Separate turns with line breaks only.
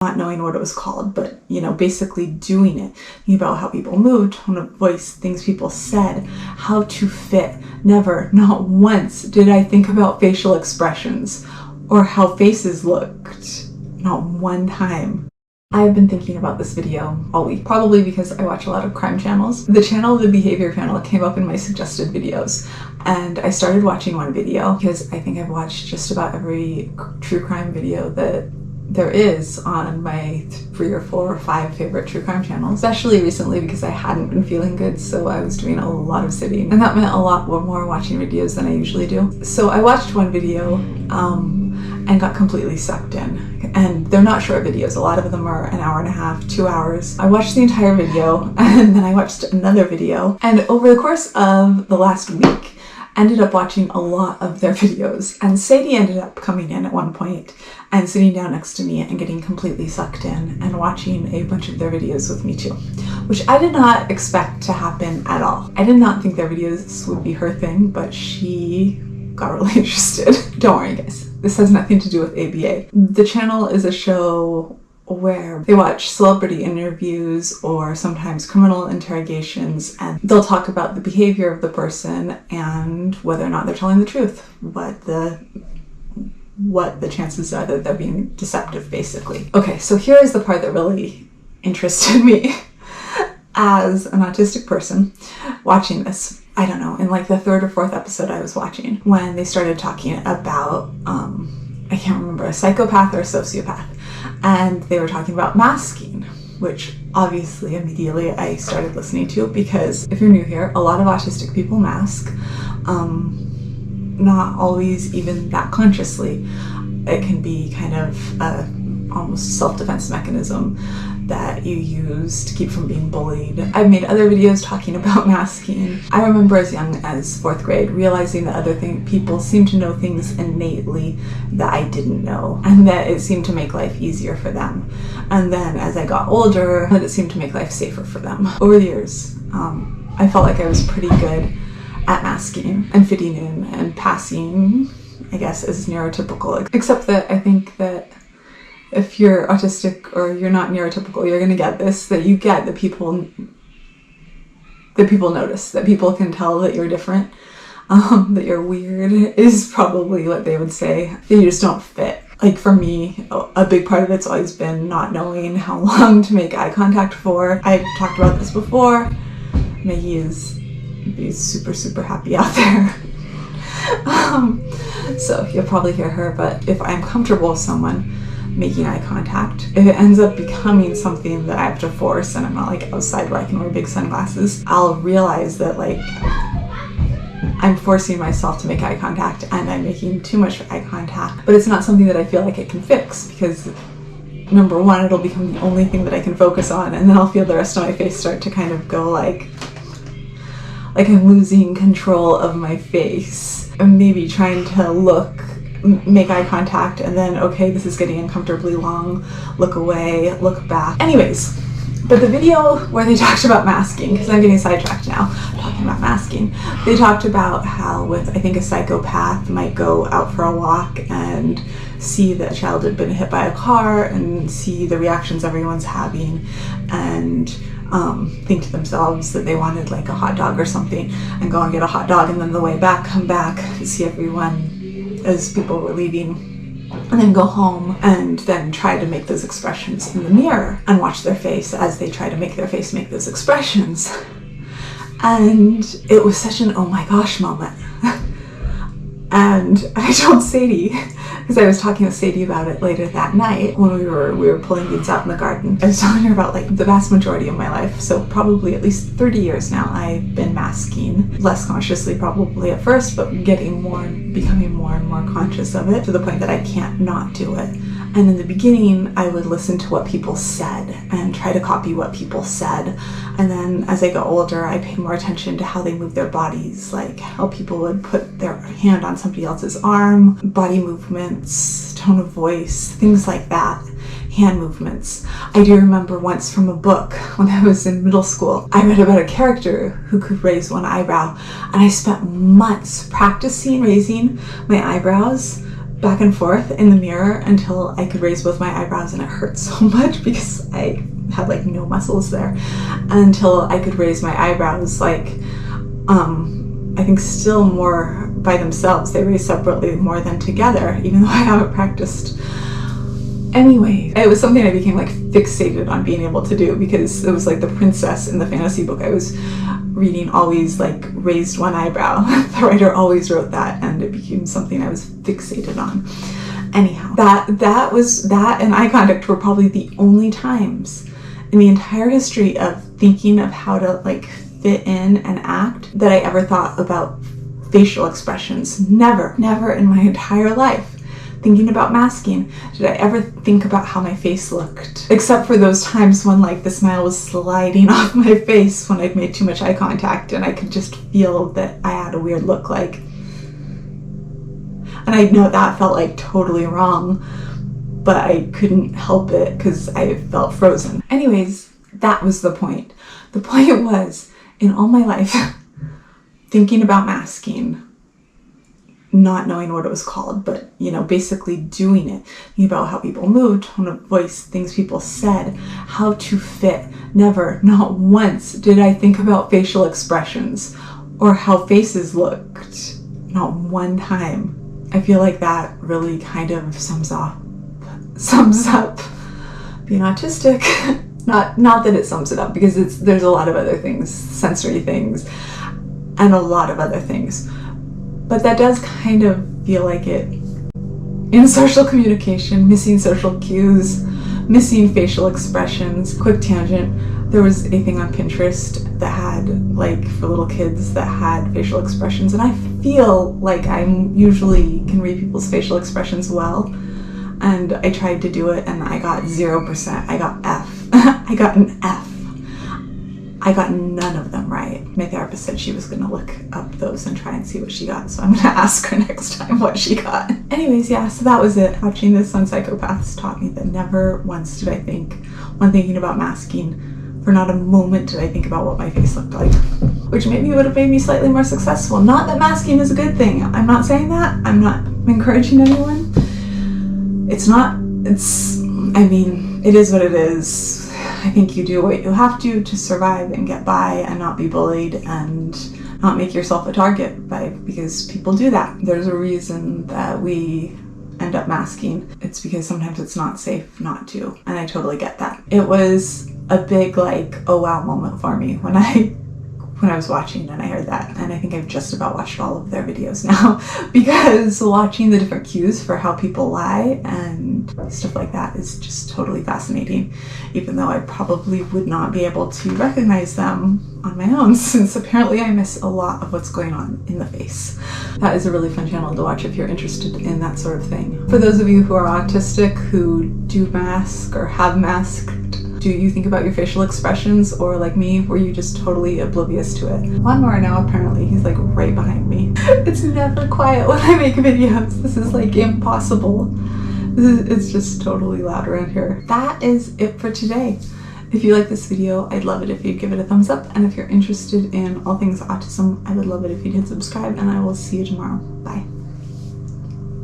not knowing what it was called, but basically doing it. Thinking about how people moved, tone of voice, things people said, how to fit. Never, not once did I think about facial expressions or how faces looked. Not one time. I've been thinking about this video all week, probably because I watch a lot of crime channels. The channel, the behavior channel, came up in my suggested videos, and I started watching one video because I think I've watched just about every true crime video that there is on my 3 or 4 or 5 favorite true crime channels, especially recently because I hadn't been feeling good, so I was doing a lot of sitting, and that meant a lot more watching videos than I usually do. So I watched one video and got completely sucked in. And they're not short videos. A lot of them are an hour and a half, 2 hours. I watched the entire video, and then I watched another video. And over the course of the last week, ended up watching a lot of their videos. And Sadie ended up coming in at one point and sitting down next to me and getting completely sucked in and watching a bunch of their videos with me too, which I did not expect to happen at all. I did not think their videos would be her thing, but she got really interested. Don't worry guys, this has nothing to do with ABA. The channel is a show where they watch celebrity interviews or sometimes criminal interrogations, and they'll talk about the behavior of the person and whether or not they're telling the truth, what the chances are that they're being deceptive, basically. Okay, so here is the part that really interested me as an autistic person watching this. I don't know, in like the 3rd or 4th episode I was watching, when they started talking about, I can't remember, a psychopath or a sociopath, and they were talking about masking, which obviously immediately I started listening to, because if you're new here, a lot of autistic people mask, not always even that consciously. It can be kind of almost self-defense mechanism that you use to keep from being bullied. I've made other videos talking about masking. I remember as young as 4th grade realizing that people seem to know things innately that I didn't know, and that it seemed to make life easier for them. And then as I got older, that it seemed to make life safer for them. Over the years, I felt like I was pretty good at masking and fitting in and passing, I guess, as neurotypical, except that I think that if you're autistic or you're not neurotypical, you're going to get this, that you get that people notice, that people can tell that you're different, that you're weird is probably what they would say. You just don't fit. Like for me, a big part of it's always been not knowing how long to make eye contact for. I've talked about this before. Maggie is super, super happy out there. So you'll probably hear her, but if I'm comfortable with someone making eye contact, if it ends up becoming something that I have to force and I'm not like outside where I can wear big sunglasses, I'll realize that like I'm forcing myself to make eye contact and I'm making too much eye contact, but it's not something that I feel like I can fix, because number one, it'll become the only thing that I can focus on, and then I'll feel the rest of my face start to kind of go like I'm losing control of my face. I'm maybe trying to make eye contact, and then, okay, this is getting uncomfortably long, look away, look back. Anyways, but the video where they talked about masking, because I'm getting sidetracked now, talking about masking, they talked about how I think a psychopath might go out for a walk and see that a child had been hit by a car and see the reactions everyone's having, and think to themselves that they wanted like a hot dog or something and go and get a hot dog, and then the way back, come back, see everyone as people were leaving, and then go home and then try to make those expressions in the mirror and watch their face as they try to make their face make those expressions. And it was such an oh my gosh moment. And I told Sadie, because I was talking with Sadie about it later that night when we were pulling weeds out in the garden. I was telling her about like the vast majority of my life, so probably at least 30 years now, I've been masking, less consciously probably at first, but becoming more and more conscious of it to the point that I can't not do it. And in the beginning, I would listen to what people said and try to copy what people said. And then as I got older, I paid more attention to how they move their bodies, like how people would put their hand on somebody else's arm, body movements, tone of voice, things like that, hand movements. I do remember once from a book when I was in middle school, I read about a character who could raise one eyebrow, and I spent months practicing raising my eyebrows back and forth in the mirror until I could raise both my eyebrows, and it hurt so much because I had like no muscles there, until I could raise my eyebrows, like I think still more by themselves. They raise separately more than together, even though I haven't practiced. Anyway, it was something I became like fixated on being able to do, because it was like the princess in the fantasy book I was reading always like raised one eyebrow. The writer always wrote that, and it became something I was fixated on. Anyhow, that and eye contact were probably the only times in the entire history of thinking of how to like fit in and act that I ever thought about facial expressions. Never in my entire life, thinking about masking, did I ever think about how my face looked. Except for those times when like the smile was sliding off my face when I'd made too much eye contact and I could just feel that I had a weird look like. And I know that felt like totally wrong, but I couldn't help it because I felt frozen. Anyways, that was the point. The point was, in all my life, thinking about masking, not knowing what it was called, but basically doing it, thinking about how people moved, tone of voice, things people said, how to fit. Never, not once did I think about facial expressions or how faces looked. Not one time. I feel like that really kind of sums up being autistic. Not that it sums it up, because there's a lot of other things, sensory things, and a lot of other things. But that does kind of feel like it in social communication, missing social cues, missing facial expressions. Quick tangent, there was a thing on Pinterest that had, like, for little kids that had facial expressions, and I feel like I usually can read people's facial expressions well, and I tried to do it and I got 0%. I got F. I got an F. I got none of them right. My therapist said she was going to look up those and try and see what she got, so I'm going to ask her next time what she got. Anyways, yeah, so that was it. Watching this on Psychopaths taught me that never once did I think, when thinking about masking, for not a moment did I think about what my face looked like, which maybe would have made me slightly more successful. Not that masking is a good thing. I'm not saying that. I'm not encouraging anyone. It is what it is. I think you do what you have to survive and get by and not be bullied and not make yourself a target because people do that. There's a reason that we end up masking. It's because sometimes it's not safe not to, and I totally get that. It was a big like, oh wow moment for me when I was watching and I heard that, and I think I've just about watched all of their videos now because watching the different cues for how people lie and stuff like that is just totally fascinating, even though I probably would not be able to recognize them on my own, since apparently I miss a lot of what's going on in the face. That is a really fun channel to watch if you're interested in that sort of thing. For those of you who are autistic, who do mask or have masked, do you think about your facial expressions, or like me, were you just totally oblivious to it? Lawnmower now, apparently, he's like right behind me. It's never quiet when I make videos. This is like impossible. It's just totally loud around here. That is it for today. If you like this video, I'd love it if you'd give it a thumbs up, and if you're interested in all things autism, I would love it if you'd hit subscribe, and I will see you tomorrow. Bye.